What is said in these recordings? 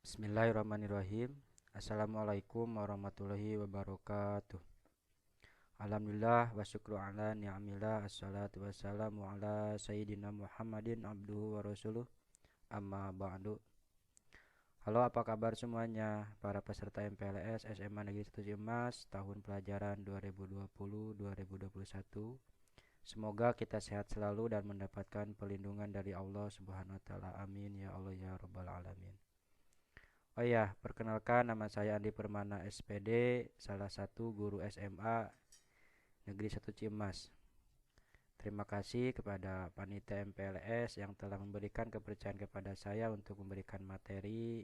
Bismillahirrahmanirrahim. Assalamualaikum warahmatullahi wabarakatuh. Alhamdulillah wa syukru ala ni'amillah. Assalatu wassalamu ala sayyidina Muhammadin abduhu wa rasuluh. Amma ba'du. Halo, apa kabar semuanya para peserta MPLS SMA Negeri 1 Ciamas tahun pelajaran 2020-2021. Semoga kita sehat selalu dan mendapatkan perlindungan dari Allah Subhanahu wa taala. Amin ya Allah ya rabbal alamin. Oh ya, perkenalkan nama saya Andi Permana SPD, salah satu guru SMA Negeri 1 Ciamas. Terima kasih kepada panitia MPLS yang telah memberikan kepercayaan kepada saya untuk memberikan materi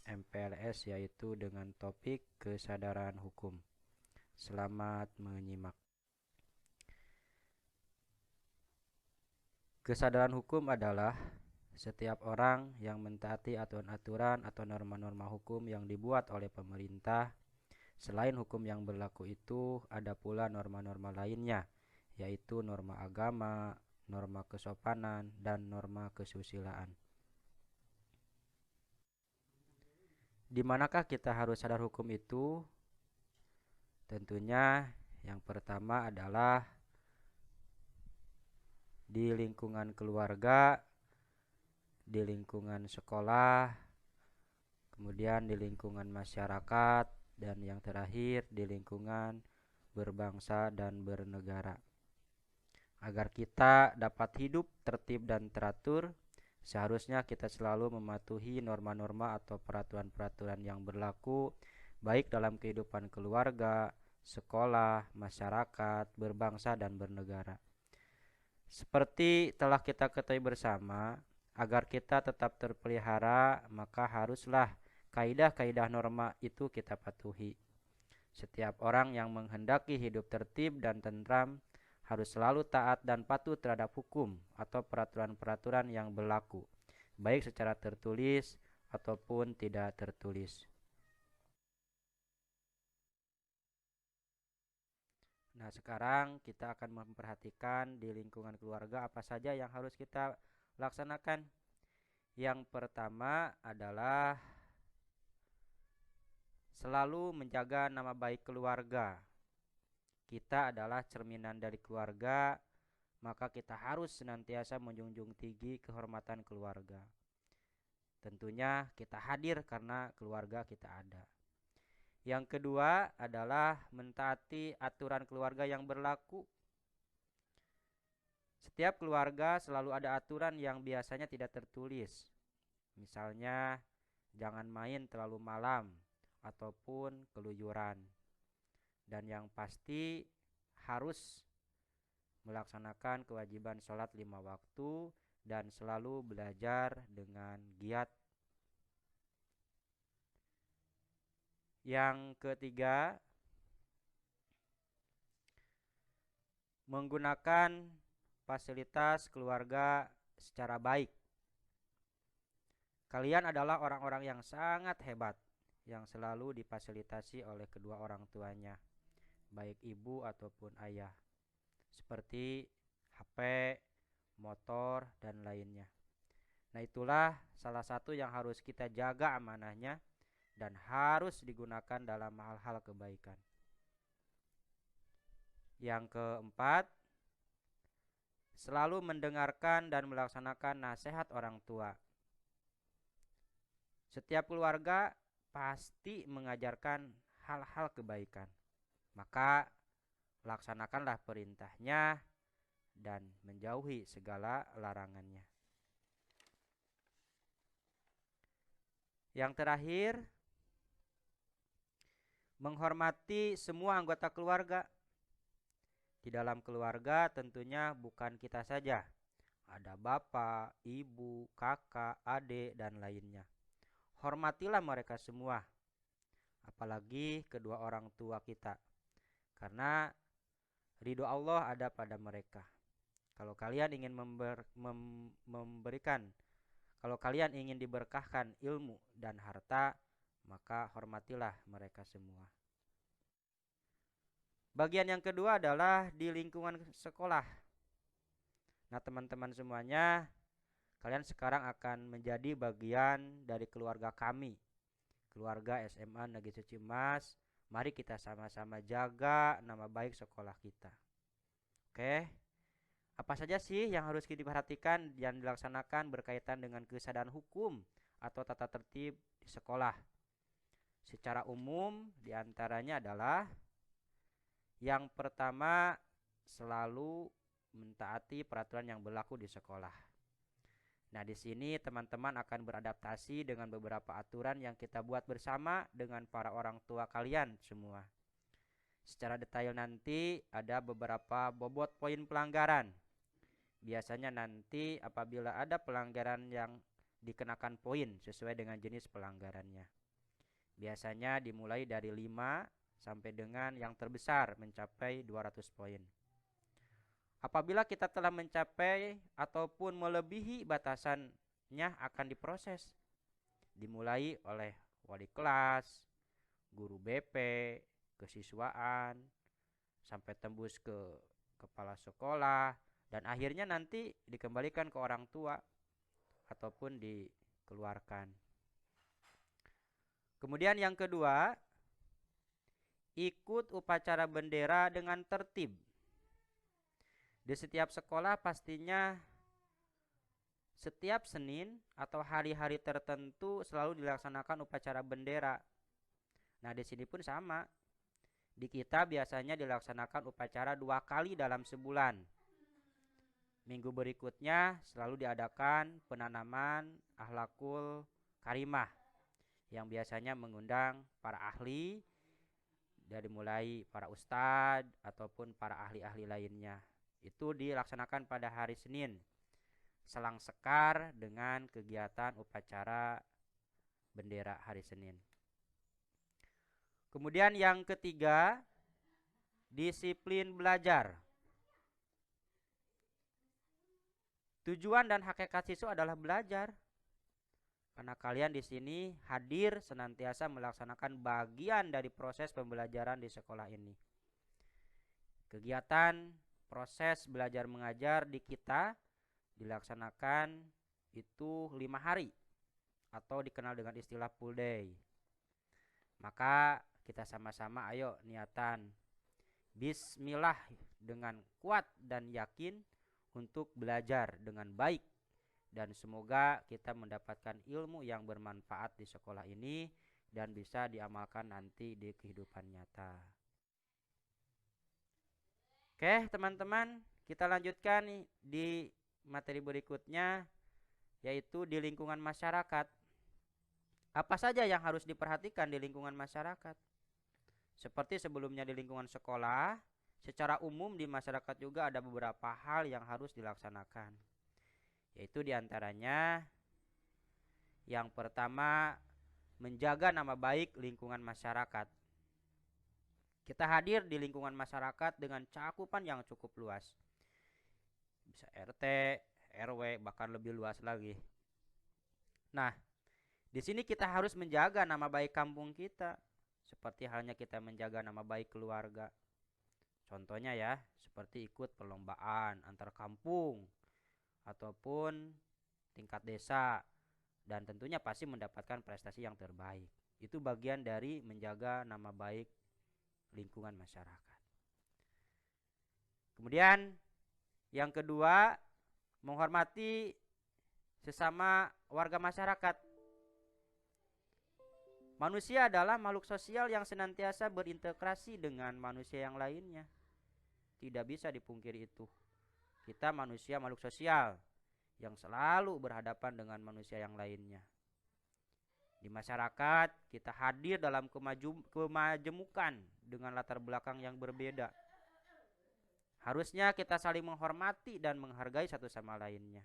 MPLS yaitu dengan topik kesadaran hukum. Selamat menyimak. Kesadaran hukum adalah setiap orang yang mentaati aturan-aturan atau norma-norma hukum yang dibuat oleh pemerintah. Selain hukum yang berlaku itu, ada pula norma-norma lainnya, yaitu norma agama, norma kesopanan, dan norma kesusilaan. Di manakah kita harus sadar hukum itu? Tentunya yang pertama adalah di lingkungan keluarga, di lingkungan sekolah, kemudian di lingkungan masyarakat, dan yang terakhir di lingkungan berbangsa dan bernegara. Agar kita dapat hidup tertib dan teratur, seharusnya kita selalu mematuhi norma-norma atau peraturan-peraturan yang berlaku baik dalam kehidupan keluarga, sekolah, masyarakat, berbangsa dan bernegara. Seperti telah kita ketahui bersama, agar kita tetap terpelihara, maka haruslah kaidah-kaidah norma itu kita patuhi. Setiap orang yang menghendaki hidup tertib dan tentram harus selalu taat dan patuh terhadap hukum atau peraturan-peraturan yang berlaku, baik secara tertulis ataupun tidak tertulis. Nah, sekarang kita akan memperhatikan di lingkungan keluarga apa saja yang harus kita laksanakan. Yang pertama adalah selalu menjaga nama baik keluarga. Kita adalah cerminan dari keluarga, maka kita harus senantiasa menjunjung tinggi kehormatan keluarga. Tentunya kita hadir karena keluarga kita ada. Yang kedua adalah mentaati aturan keluarga yang berlaku. Setiap keluarga selalu ada aturan yang biasanya tidak tertulis. Misalnya, jangan main terlalu malam ataupun keluyuran. Dan yang pasti harus melaksanakan kewajiban sholat 5 waktu dan selalu belajar dengan giat. Yang ketiga, menggunakan fasilitas keluarga secara baik. Kalian adalah orang-orang yang sangat hebat yang selalu difasilitasi oleh kedua orang tuanya, baik ibu ataupun ayah, seperti HP, motor, dan lainnya. Nah, itulah salah satu yang harus kita jaga amanahnya dan harus digunakan dalam hal-hal kebaikan. Yang keempat, selalu mendengarkan dan melaksanakan nasihat orang tua. Setiap keluarga pasti mengajarkan hal-hal kebaikan. Maka laksanakanlah perintahnya dan menjauhi segala larangannya. Yang terakhir, menghormati semua anggota keluarga. Di dalam keluarga tentunya bukan kita saja. Ada bapak, ibu, kakak, adik, dan lainnya. Hormatilah mereka semua, apalagi kedua orang tua kita, karena ridho Allah ada pada mereka. Kalau kalian ingin memberikan, kalau kalian ingin diberkahkan ilmu dan harta, maka hormatilah mereka semua. Bagian yang kedua adalah di lingkungan sekolah. Nah, teman-teman semuanya, kalian sekarang akan menjadi bagian dari keluarga kami. keluarga SMA Negeri Suci Mas, mari kita sama-sama jaga nama baik sekolah kita. Oke, apa saja sih yang harus kita perhatikan dan dilaksanakan berkaitan dengan kesadaran hukum atau tata tertib di sekolah? Secara umum diantaranya adalah yang pertama, selalu mentaati peraturan yang berlaku di sekolah. Nah, di sini teman-teman akan beradaptasi dengan beberapa aturan yang kita buat bersama dengan para orang tua kalian semua. Secara detail nanti ada beberapa bobot poin pelanggaran. Biasanya nanti apabila ada pelanggaran yang dikenakan poin sesuai dengan jenis pelanggarannya. Biasanya dimulai dari 5 sampai dengan yang terbesar mencapai 200 poin. Apabila kita telah mencapai ataupun melebihi batasannya akan diproses. Dimulai oleh wali kelas, guru BP, kesiswaan, sampai tembus ke kepala sekolah, dan akhirnya nanti dikembalikan ke orang tua ataupun dikeluarkan. Kemudian yang kedua, ikut upacara bendera dengan tertib. Di setiap sekolah pastinya setiap Senin atau hari-hari tertentu selalu dilaksanakan upacara bendera. Nah, di sini pun sama. Di kita biasanya dilaksanakan upacara 2 kali dalam sebulan. Minggu berikutnya selalu diadakan penanaman akhlakul karimah yang biasanya mengundang para ahli dari mulai para ustadz ataupun para ahli-ahli lainnya. Itu dilaksanakan pada hari Senin, selang sekar dengan kegiatan upacara bendera hari Senin. Kemudian yang ketiga, disiplin belajar. Tujuan dan hakikat siswa adalah belajar. Karena kalian di sini hadir senantiasa melaksanakan bagian dari proses pembelajaran di sekolah ini. Kegiatan proses belajar mengajar di kita dilaksanakan itu 5 hari atau dikenal dengan istilah full day. Maka kita sama-sama ayo niatan bismillah dengan kuat dan yakin untuk belajar dengan baik, dan semoga kita mendapatkan ilmu yang bermanfaat di sekolah ini dan bisa diamalkan nanti di kehidupan nyata. Oke teman-teman, kita lanjutkan di materi berikutnya, yaitu di lingkungan masyarakat. Apa saja yang harus diperhatikan di lingkungan masyarakat? Seperti sebelumnya di lingkungan sekolah, secara umum di masyarakat juga ada beberapa hal yang harus dilaksanakan. Yaitu diantaranya yang pertama, menjaga nama baik lingkungan masyarakat. Kita hadir di lingkungan masyarakat dengan cakupan yang cukup luas. Bisa RT, RW, bahkan lebih luas lagi. Nah, di sini kita harus menjaga nama baik kampung kita, seperti halnya kita menjaga nama baik keluarga. Contohnya ya, seperti ikut perlombaan antar kampung ataupun tingkat desa, dan tentunya pasti mendapatkan prestasi yang terbaik. Itu bagian dari menjaga nama baik lingkungan masyarakat. Kemudian yang kedua, menghormati sesama warga masyarakat. Manusia adalah makhluk sosial yang senantiasa berintegrasi dengan manusia yang lainnya. Tidak bisa dipungkiri itu. Kita manusia makhluk sosial yang selalu berhadapan dengan manusia yang lainnya. Di masyarakat kita hadir dalam kemajemukan dengan latar belakang yang berbeda. Harusnya kita saling menghormati dan menghargai satu sama lainnya.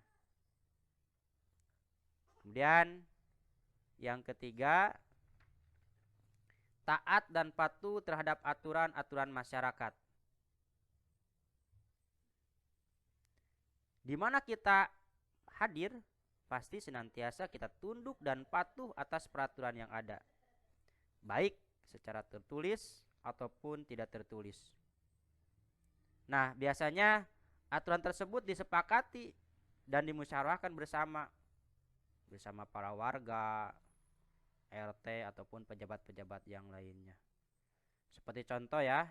Kemudian yang ketiga, taat dan patuh terhadap aturan-aturan masyarakat. Di mana kita hadir, pasti senantiasa kita tunduk dan patuh atas peraturan yang ada, baik secara tertulis ataupun tidak tertulis. Nah, biasanya aturan tersebut disepakati dan dimusyawarahkan bersama para warga, RT ataupun pejabat-pejabat yang lainnya. Seperti contoh ya,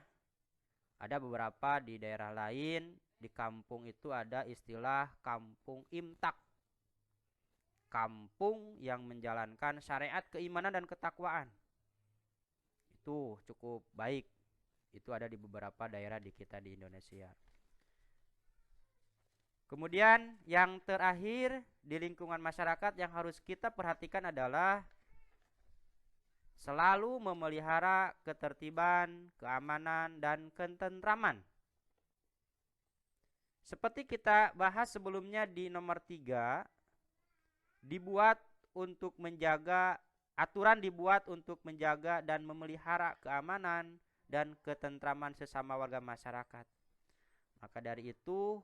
ada beberapa di daerah lain, di kampung itu ada istilah kampung imtak. Kampung yang menjalankan syariat keimanan dan ketakwaan. Itu cukup baik. Itu ada di beberapa daerah di kita di Indonesia. Kemudian yang terakhir di lingkungan masyarakat yang harus kita perhatikan adalah selalu memelihara ketertiban, keamanan, dan ketentraman. Seperti kita bahas sebelumnya di nomor 3, aturan dibuat untuk menjaga dan memelihara keamanan dan ketentraman sesama warga masyarakat. Maka dari itu,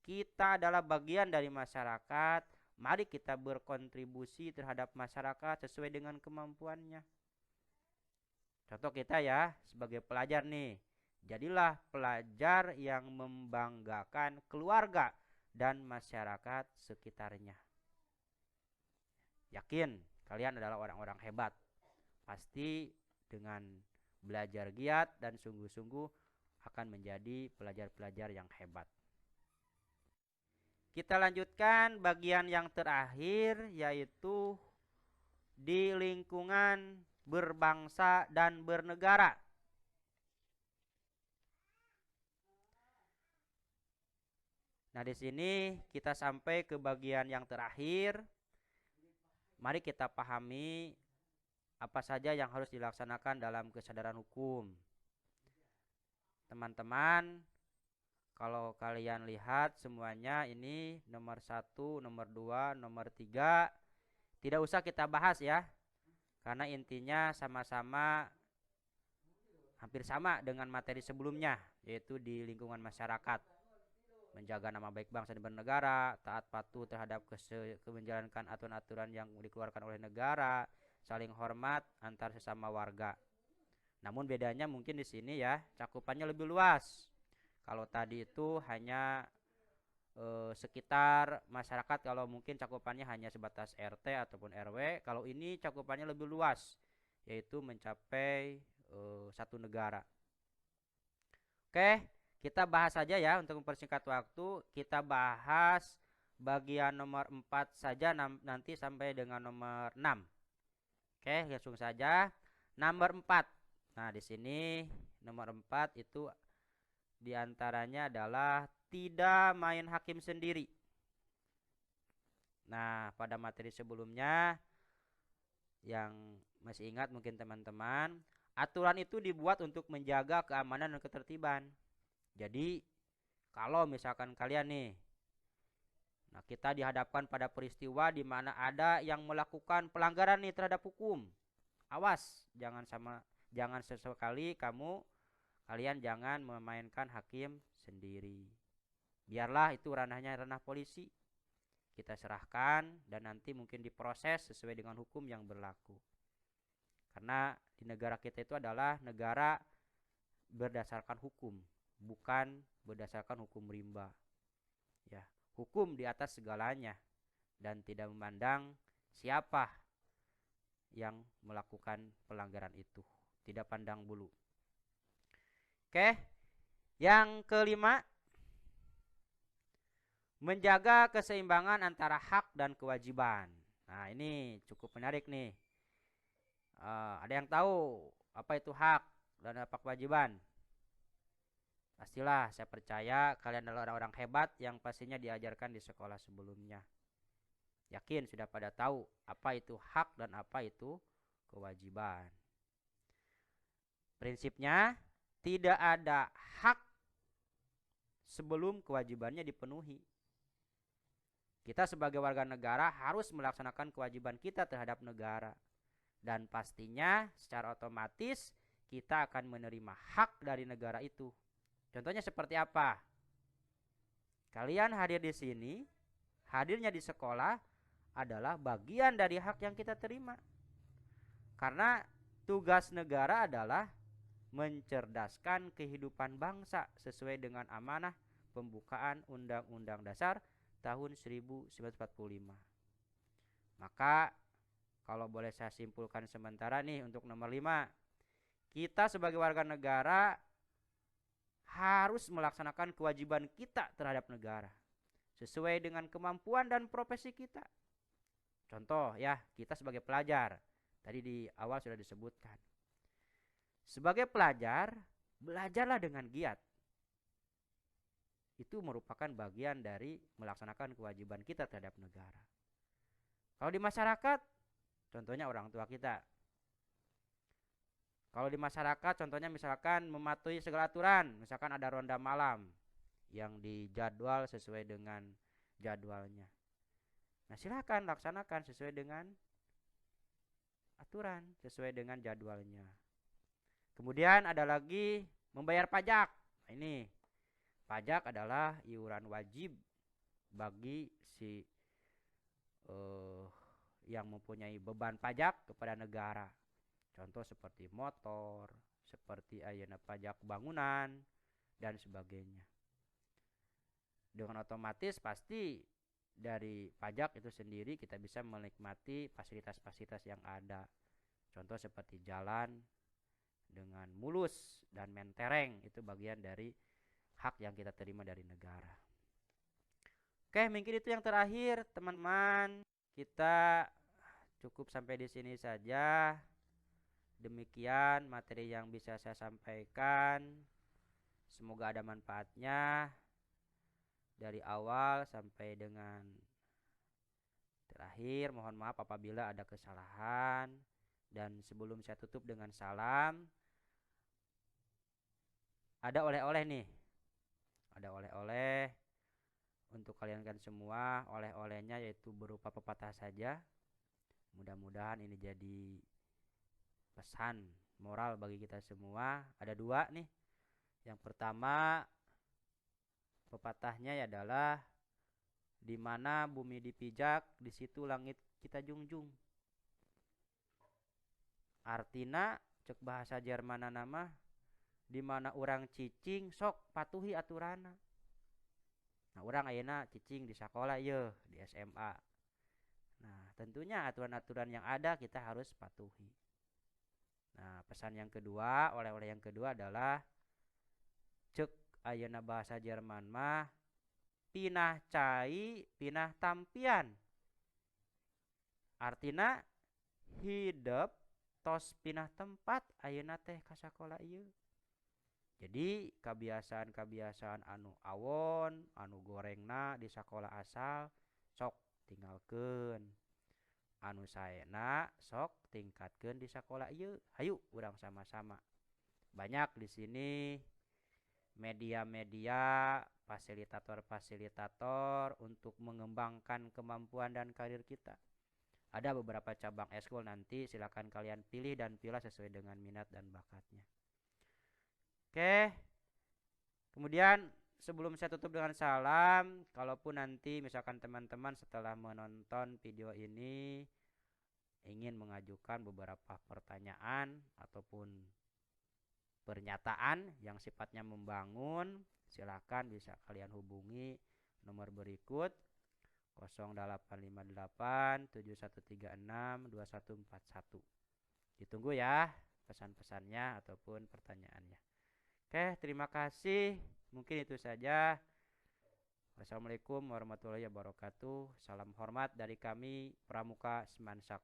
kita adalah bagian dari masyarakat. Mari kita berkontribusi terhadap masyarakat sesuai dengan kemampuannya. Contoh kita ya, sebagai pelajar nih, jadilah pelajar yang membanggakan keluarga dan masyarakat sekitarnya. Yakin kalian adalah orang-orang hebat. Pasti dengan belajar giat dan sungguh-sungguh akan menjadi pelajar-pelajar yang hebat. Kita lanjutkan bagian yang terakhir, yaitu di lingkungan berbangsa dan bernegara. Nah, di sini kita sampai ke bagian yang terakhir. Mari kita pahami apa saja yang harus dilaksanakan dalam kesadaran hukum. Teman-teman, kalau kalian lihat semuanya ini nomor 1, nomor 2, nomor 3 tidak usah kita bahas ya. Karena intinya sama-sama hampir sama dengan materi sebelumnya, yaitu di lingkungan masyarakat. Menjaga nama baik bangsa dan bernegara, taat patuh terhadap menjalankan aturan-aturan yang dikeluarkan oleh negara, saling hormat antar sesama warga. Namun bedanya mungkin di sini ya, cakupannya lebih luas. Kalau tadi itu hanya sekitar masyarakat, kalau mungkin cakupannya hanya sebatas RT ataupun RW. Kalau ini cakupannya lebih luas, yaitu mencapai satu negara. Oke, kita bahas saja ya untuk mempersingkat waktu. Kita bahas bagian nomor 4 saja nanti sampai dengan nomor 6. Oke, langsung saja. Nomor 4. Nah, di sini nomor 4 itu diantaranya adalah tidak main hakim sendiri. Nah, pada materi sebelumnya yang masih ingat mungkin teman-teman, aturan itu dibuat untuk menjaga keamanan dan ketertiban. Jadi kalau misalkan kalian nih, nah kita dihadapkan pada peristiwa di mana ada yang melakukan pelanggaran nih terhadap hukum. Awas, jangan sesekali kalian jangan memainkan hakim sendiri. Biarlah itu ranahnya ranah polisi. Kita serahkan dan nanti mungkin diproses sesuai dengan hukum yang berlaku. Karena di negara kita itu adalah negara berdasarkan hukum, bukan berdasarkan hukum rimba. Ya, hukum di atas segalanya dan tidak memandang siapa yang melakukan pelanggaran itu, tidak pandang bulu. Oke, yang kelima, menjaga keseimbangan antara hak dan kewajiban. Nah, ini cukup menarik nih. Ada yang tahu apa itu hak dan apa kewajiban? Pastilah, saya percaya kalian adalah orang-orang hebat yang pastinya diajarkan di sekolah sebelumnya. Yakin sudah pada tahu apa itu hak dan apa itu kewajiban. Prinsipnya, tidak ada hak sebelum kewajibannya dipenuhi. Kita sebagai warga negara harus melaksanakan kewajiban kita terhadap negara. Dan pastinya secara otomatis kita akan menerima hak dari negara itu. Contohnya seperti apa? Kalian hadir di sini, hadirnya di sekolah adalah bagian dari hak yang kita terima. Karena tugas negara adalah mencerdaskan kehidupan bangsa sesuai dengan amanah pembukaan Undang-Undang Dasar tahun 1945. Maka Kalau boleh saya simpulkan sementara nih untuk nomor 5, kita sebagai warga negara harus melaksanakan kewajiban kita terhadap negara sesuai dengan kemampuan dan profesi kita. Contoh ya, kita sebagai pelajar, tadi di awal sudah disebutkan. Sebagai pelajar, belajarlah dengan giat. Itu merupakan bagian dari melaksanakan kewajiban kita terhadap negara. Kalau di masyarakat, contohnya orang tua kita. Kalau di masyarakat, contohnya misalkan mematuhi segala aturan, misalkan ada ronda malam yang dijadwal sesuai dengan jadwalnya. Nah, silakan laksanakan sesuai dengan aturan, sesuai dengan jadwalnya. Kemudian ada lagi membayar pajak. Nah, ini pajak adalah iuran wajib bagi si yang mempunyai beban pajak kepada negara. Contoh seperti motor, seperti ayeuna pajak bangunan dan sebagainya. Dengan otomatis pasti dari pajak itu sendiri kita bisa menikmati fasilitas-fasilitas yang ada. Contoh seperti jalan dengan mulus dan mentereng, itu bagian dari hak yang kita terima dari negara. Oke, mungkin itu yang terakhir, teman-teman. Kita cukup sampai di sini saja. Demikian materi yang bisa saya sampaikan. Semoga ada manfaatnya dari awal sampai dengan terakhir. Mohon maaf apabila ada kesalahan. Dan sebelum saya tutup dengan salam, ada oleh-oleh nih. Ada oleh-oleh untuk kalian kan semua. Oleh-olehnya yaitu berupa pepatah saja. Mudah-mudahan ini jadi pesan moral bagi kita semua. Ada 2 nih. Yang pertama, pepatahnya adalah di mana bumi dipijak, di situ langit kita junjung. Artina cek bahasa Jerman nama, di mana orang cicing sok patuhi aturana. Nah, orang ayeuna cicing di sekolah ye, di SMA. Nah, tentunya aturan-aturan yang ada kita harus patuhi. Nah, pesan yang kedua, oleh-oleh yang kedua adalah cek ayeuna bahasa Jerman mah pinah cai, pinah tampian. Artina hidup tos pinah tempat ayeuna teh ka sakola ieu. Jadi kebiasaan-kebiasaan anu awon, anu gorengna di sekolah asal sok tinggalkeun. Anu saena sok tingkatkeun di sekolah ieu. Hayu urang sama-sama. Banyak di sini media-media, fasilitator-fasilitator untuk mengembangkan kemampuan dan karir kita. Ada beberapa cabang eskul, nanti silakan kalian pilih dan pilih sesuai dengan minat dan bakatnya. Oke. Kemudian sebelum saya tutup dengan salam, kalaupun nanti misalkan teman-teman setelah menonton video ini ingin mengajukan beberapa pertanyaan ataupun pernyataan yang sifatnya membangun, silakan bisa kalian hubungi nomor berikut 0858 7136 2141. Ditunggu ya pesan-pesannya ataupun pertanyaannya. Oke, terima kasih. Mungkin itu saja. Wassalamualaikum warahmatullahi wabarakatuh. Salam hormat dari kami Pramuka Semansak.